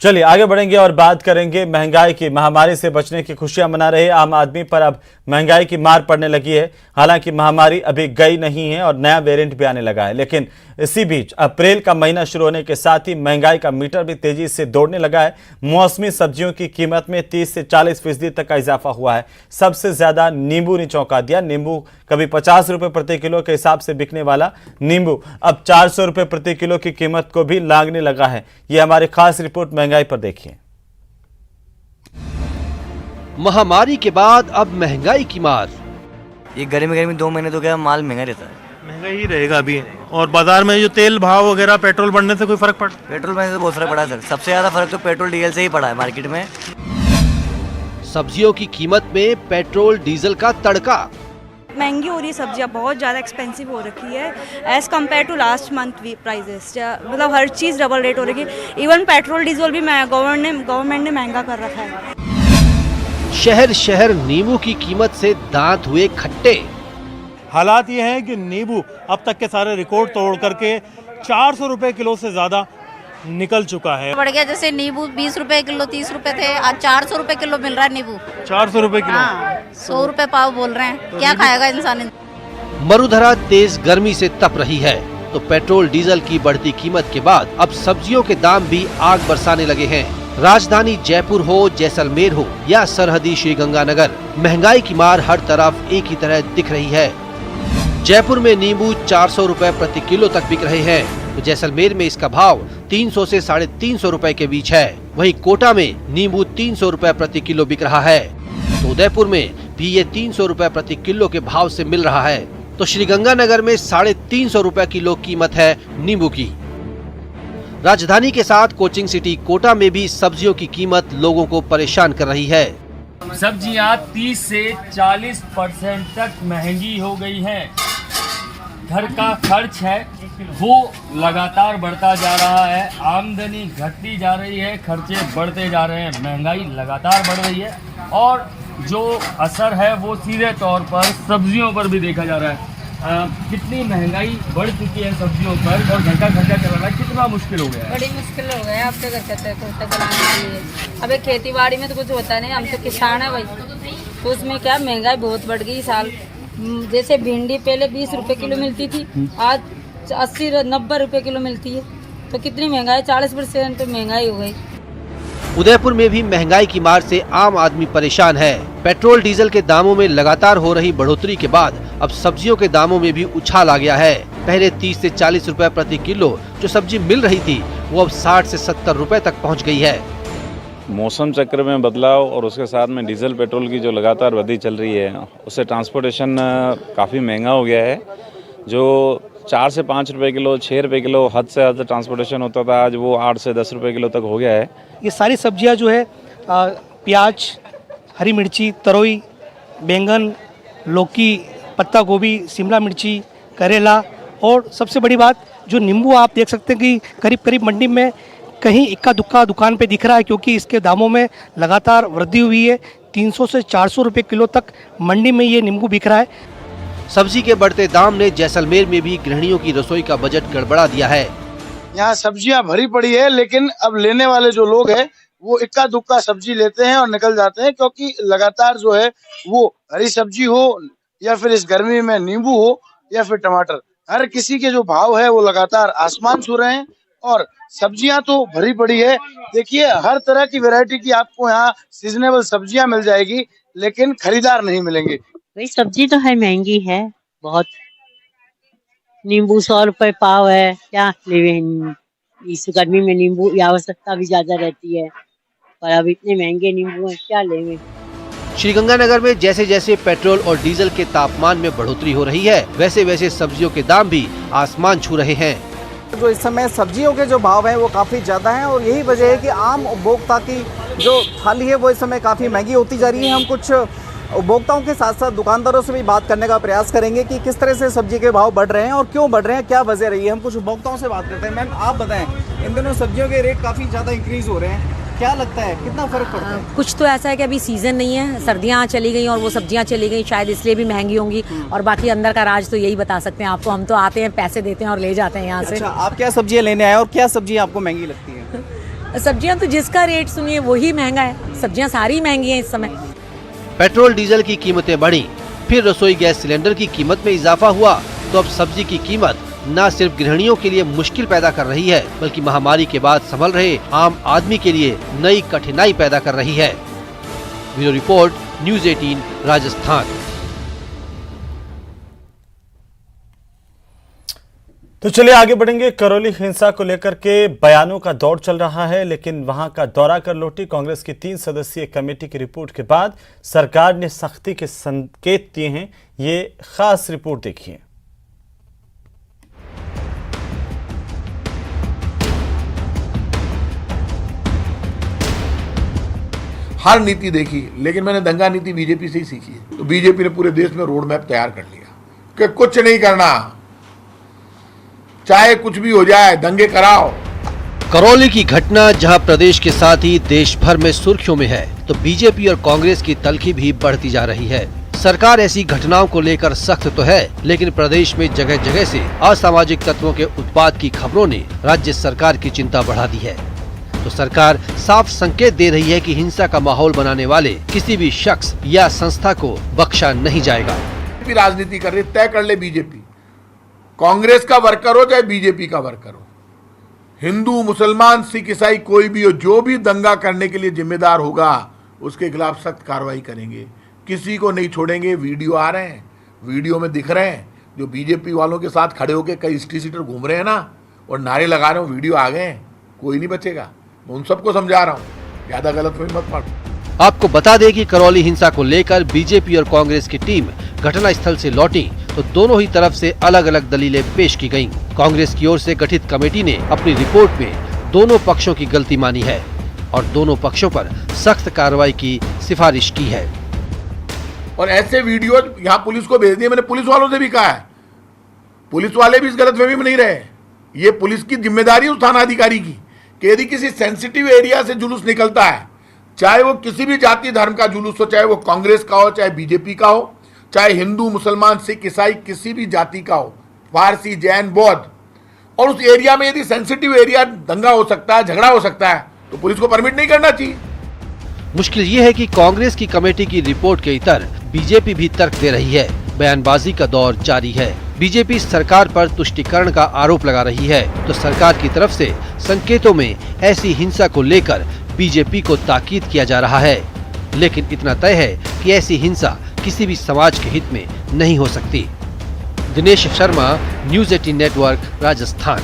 चलिए आगे बढ़ेंगे और बात करेंगे महंगाई की। महामारी से बचने की खुशियां मना रहे आम आदमी पर अब महंगाई की मार पड़ने लगी है। हालांकि महामारी अभी गई नहीं है और नया वेरिएंट भी आने लगा है, लेकिन इसी बीच अप्रैल का महीना शुरू होने के साथ ही महंगाई का मीटर भी तेजी से दौड़ने लगा है। मौसमी सब्जियों की कीमत में 30 से 40% तक का इजाफा हुआ है। सबसे ज्यादा नींबू ने चौंका दिया। नींबू कभी 50 रुपए प्रति किलो के हिसाब से बिकने वाला नींबू अब 400 रुपए प्रति किलो की कीमत को भी लांघने लगा है। ये हमारी खास रिपोर्ट महंगाई पर देखिए। महामारी के बाद अब महंगाई की मार। ये गर्मी 2 महीने तो क्या माल महंगा रहता है। महंगा ही रहेगा अभी। और बाजार में जो तेल भाव वगैरह पेट्रोल बढ़ने से कोई फर्क पड़ा? पेट्रोल में से बहुत फर्क पड़ा है सर। सबसे ज्यादा फर्क तो पेट्रोल डीजल से ही पड़ा है मार्केट में। सब्जियों की कीमत में पेट्रोल डीजल का तड़का। महंगी हो रही है सब्जियां, बहुत ज़्यादा एक्सपेंसिव हो रखी है as compared to last month prices. मतलब हर चीज़ डबल रेट हो रही है। इवन पेट्रोल डीजल भी गवर्नमेंट ने महंगा कर रखा है। शहर शहर नींबू की कीमत से दांत हुए खट्टे। हालात ये हैं कि नींबू अब तक के सारे रिकॉर्ड तोड़ करके 400 रुपए किलो से ज्यादा निकल चुका है। बढ़ गया। जैसे नींबू 20 रुपए किलो 30 रुपए थे, आज 400 रुपए किलो मिल रहा है नींबू। 400 रुपए किलो? हाँ, 100 रुपए पाव बोल रहे हैं। तो क्या खाएगा इंसान? मरुधरा तेज गर्मी से तप रही है तो पेट्रोल डीजल की बढ़ती कीमत के बाद अब सब्जियों के दाम भी आग बरसाने लगे हैं। राजधानी जयपुर हो, जैसलमेर हो या सरहदी श्रीगंगानगर, महंगाई की मार हर तरफ एक ही तरह दिख रही है। जयपुर में नींबू 400 रुपए प्रति किलो तक बिक रहे हैं तो जैसलमेर में इसका भाव 300 से 350 रुपए के बीच है। वहीं कोटा में नींबू 300 रुपए प्रति किलो बिक रहा है तो उदयपुर में भी ये 300 रुपए प्रति किलो के भाव से मिल रहा है। तो श्रीगंगानगर में 350 रुपए किलो कीमत है नींबू की। राजधानी के साथ कोचिंग सिटी कोटा में भी सब्जियों की कीमत लोगों को परेशान कर रही है। सब्जियां 30 से 40% तक महंगी हो गई हैं। घर का खर्च है वो लगातार बढ़ता जा रहा है। आमदनी घटती जा रही है, खर्चे बढ़ते जा रहे हैं, महंगाई लगातार बढ़ रही है और जो असर है वो सीधे तौर पर सब्जियों पर भी देखा जा रहा है। कितनी महंगाई बढ़ चुकी है सब्जियों पर और घर का खर्चा चलाना कितना मुश्किल हो गया है। बड़ी मुश्किल हो गया है आपके घर खर्चा चलाने के लिए। अबे खेती बाड़ी में तो कुछ होता नहीं, हम तो किसान है भाई, तो उसमें क्या महंगाई बहुत बढ़ गई साल। जैसे भिंडी पहले 20 रुपए किलो मिलती थी, आज 80-90 रुपए किलो मिलती है। तो कितनी महंगाई, 40% तो महंगाई हो गई। उदयपुर में भी महंगाई की मार से आम आदमी परेशान है। पेट्रोल डीजल के दामों में लगातार हो रही बढ़ोतरी के बाद अब सब्जियों के दामों में भी उछाल आ गया है। पहले 30 से 40 रुपए प्रति किलो जो सब्जी मिल रही थी वो अब 60 से 70 रुपए तक पहुंच गई है। मौसम चक्र में बदलाव और उसके साथ में डीजल पेट्रोल की जो लगातार वृद्धि चल रही है उससे ट्रांसपोर्टेशन काफ़ी महंगा हो गया है। जो 4 से 5 रुपए किलो, 6 रुपए किलो हद से हद ट्रांसपोर्टेशन होता था, आज वो 8 से 10 रुपए किलो तक हो गया है। ये सारी सब्जियां जो है प्याज, हरी मिर्ची, तरोई, बैंगन, लौकी, पत्ता गोभी, शिमला मिर्ची, करेला और सबसे बड़ी बात जो नींबू आप देख सकते हैं कि करीब करीब मंडी में कहीं इक्का दुक्का दुकान पे दिख रहा है क्योंकि इसके दामों में लगातार वृद्धि हुई है। 300 से 400 रुपए किलो तक मंडी में ये नींबू बिक रहा है। सब्जी के बढ़ते दाम ने जैसलमेर में भी गृहिणियों की रसोई का बजट गड़बड़ा दिया है। यहाँ सब्जियां भरी पड़ी है लेकिन अब लेने वाले जो लोग हैं वो इक्का दुक्का सब्जी लेते हैं और निकल जाते हैं क्योंकि लगातार जो है वो हरी सब्जी हो या फिर इस गर्मी में नींबू हो या फिर टमाटर, हर किसी के जो भाव है वो लगातार आसमान छू रहे हैं और सब्जियां तो भरी पड़ी है। देखिए हर तरह की वैरायटी की आपको यहाँ सीजनेबल सब्जियां मिल जाएगी लेकिन खरीदार नहीं मिलेंगे। भाई सब्जी तो है महंगी है बहुत। नींबू 100 रुपए पाव है, क्या लेवे इस गर्मी में नींबू की आवश्यकता भी ज्यादा रहती है पर अब इतने महंगे नींबू हैं, क्या लेवे। श्रीगंगानगर में जैसे जैसे पेट्रोल और डीजल के तापमान में बढ़ोतरी हो रही है वैसे वैसे सब्जियों के दाम भी आसमान छू रहे हैं। जो इस समय सब्जियों के जो भाव हैं वो काफ़ी ज़्यादा हैं और यही वजह है कि आम उपभोक्ता की जो थाली है वो इस समय काफ़ी महंगी होती जा रही है। हम कुछ उपभोक्ताओं के साथ साथ दुकानदारों से भी बात करने का प्रयास करेंगे कि किस तरह से सब्जी के भाव बढ़ रहे हैं और क्यों बढ़ रहे हैं, क्या वजह रही है। हम कुछ उपभोक्ताओं से बात करते हैं। मैम आप बताएं, इन दिनों सब्जियों के रेट काफ़ी ज़्यादा इंक्रीज़ हो रहे हैं, क्या लगता है कितना फर्क पड़ता है? कुछ तो ऐसा है कि अभी सीजन नहीं है, सर्दियाँ चली गई और वो सब्जियाँ चली गई, शायद इसलिए भी महंगी होंगी। और बाकी अंदर का राज तो यही बता सकते हैं आपको। हम तो आते हैं, पैसे देते हैं और ले जाते हैं यहाँ से। अच्छा, आप क्या सब्जियाँ लेने आए और क्या सब्जी आपको महंगी लगती है? सब्जियां तो जिसका रेट सुनिए वही महंगा है, सब्जियां सारी महंगी हैं इस समय। पेट्रोल डीजल की कीमतें बढ़ी, फिर रसोई गैस सिलेंडर की कीमत में इजाफा हुआ तो अब सब्जी की कीमत न सिर्फ गृहिणियों के लिए मुश्किल पैदा कर रही है, बल्कि महामारी के बाद संभल रहे आम आदमी के लिए नई कठिनाई पैदा कर रही है। Bureau report, news 18 Rajasthan. तो चलिए आगे बढ़ेंगे। करौली हिंसा को लेकर के बयानों का दौर चल रहा है, लेकिन वहां का दौरा कर लौटी कांग्रेस की 3 सदस्यीय कमेटी की रिपोर्ट के बाद सरकार ने सख्ती के संकेत दिए हैं। ये खास रिपोर्ट देखिए। हर नीति देखी, लेकिन मैंने दंगा नीति बीजेपी से ही सीखी है। तो बीजेपी ने पूरे देश में रोड मैप तैयार कर लिया कि कुछ नहीं करना, चाहे कुछ भी हो जाए, दंगे कराओ। करौली की घटना जहां प्रदेश के साथ ही देश भर में सुर्खियों में है, तो बीजेपी और कांग्रेस की तल्खी भी बढ़ती जा रही है। सरकार ऐसी घटनाओं को लेकर सख्त तो है, लेकिन प्रदेश में जगह जगह से असामाजिक तत्वों के उत्पात की खबरों ने राज्य सरकार की चिंता बढ़ा दी है। तो सरकार साफ संकेत दे रही है कि हिंसा का माहौल बनाने वाले किसी भी शख्स या संस्था को बख्शा नहीं जाएगा। राजनीति कर रही, तय कर ले बीजेपी, कांग्रेस का वर्कर हो चाहे बीजेपी का वर्कर हो, हिंदू मुसलमान सिख ईसाई कोई भी हो, जो भी दंगा करने के लिए जिम्मेदार होगा उसके खिलाफ सख्त कार्रवाई करेंगे, किसी को नहीं छोड़ेंगे। वीडियो आ रहे हैं, वीडियो में दिख रहे हैं जो बीजेपी वालों के साथ खड़े होकर कई स्ट्रीट सीटर घूम रहे हैं ना, और नारे लगा रहे हो, वीडियो आ गए हैं, कोई नहीं बचेगा। मैं उन सबको समझा रहा हूँ, ज्यादा गलतफहमी मत पड़ो। आपको बता दें कि करौली हिंसा को लेकर बीजेपी और कांग्रेस की टीम घटना स्थल से लौटी तो दोनों ही तरफ से अलग अलग दलीलें पेश की गयीं। कांग्रेस की ओर से गठित कमेटी ने अपनी रिपोर्ट में दोनों पक्षों की गलती मानी है और दोनों पक्षों पर सख्त कार्रवाई की सिफारिश की है। और ऐसे वीडियो यहाँ पुलिस को भेज दिए, मैंने पुलिस वालों से भी कहा है, पुलिस वाले भी इस गलतफहमी में नहीं रहे। ये पुलिस की जिम्मेदारी उस थानाधिकारी की कि यदि किसी सेंसिटिव एरिया से जुलूस निकलता है, चाहे वो किसी भी जाति धर्म का जुलूस हो, चाहे वो कांग्रेस का हो, चाहे बीजेपी का हो, चाहे हिंदू मुसलमान सिख ईसाई किसी भी जाति का हो, पारसी जैन बौद्ध, और उस एरिया में यदि सेंसिटिव एरिया दंगा हो सकता है, झगड़ा हो सकता है, तो पुलिस को परमिट नहीं करना चाहिए। मुश्किल ये है कि कांग्रेस की कमेटी की रिपोर्ट के इतर बीजेपी भी तर्क दे रही है। बयानबाजी का दौर जारी है। बीजेपी सरकार पर तुष्टीकरण का आरोप लगा रही है, तो सरकार की तरफ से संकेतों में ऐसी हिंसा को लेकर बीजेपी को ताकीद किया जा रहा है। लेकिन इतना तय है कि ऐसी हिंसा किसी भी समाज के हित में नहीं हो सकती। Dinesh Sharma, news 18 network, Rajasthan.